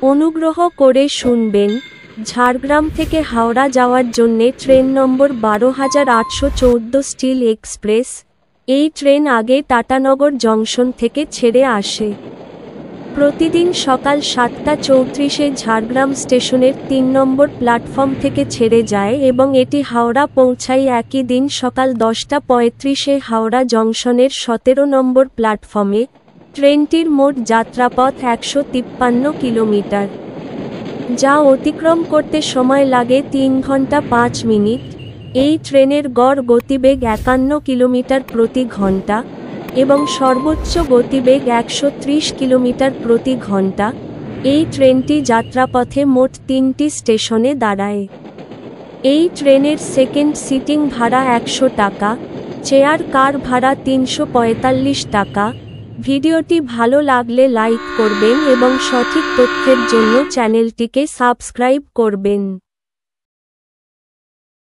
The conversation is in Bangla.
অনুগ্রহ করে শুনবেন, ঝাড়গ্রাম থেকে হাওড়া যাওয়ার জন্যে ট্রেন নম্বর 12814 স্টিল এক্সপ্রেস। এই ট্রেন আগে টাটানগর জংশন থেকে ছেড়ে আসে। প্রতিদিন সকাল 7:34-এ ঝাড়গ্রাম স্টেশনের 3 নম্বর প্ল্যাটফর্ম থেকে ছেড়ে যায় এবং এটি হাওড়া পৌঁছায় একই দিন সকাল 10:35-এ হাওড়া জংশনের 17 নম্বর প্ল্যাটফর্মে। ট্রেনটির মোট যাত্রাপথ 153 কিলোমিটার, যা অতিক্রম করতে সময় লাগে 3 ঘন্টা 5 মিনিট। এই ট্রেনের গড় গতিবেগ 51 কিলোমিটার প্রতি ঘন্টা এবং সর্বোচ্চ গতিবেগ 130 কিলোমিটার প্রতি ঘন্টা। এই ট্রেনটি যাত্রাপথে মোট 3টি স্টেশনে দাঁড়ায়। এই ট্রেনের সেকেন্ড সিটিং ভাড়া 100 টাকা, চেয়ার কার ভাড়া 345 টাকা। ভিডিওটি ভালো লাগলে লাইক করবেন এবং সঠিক তথ্যের জন্য চ্যানেলটিকে সাবস্ক্রাইব করবেন।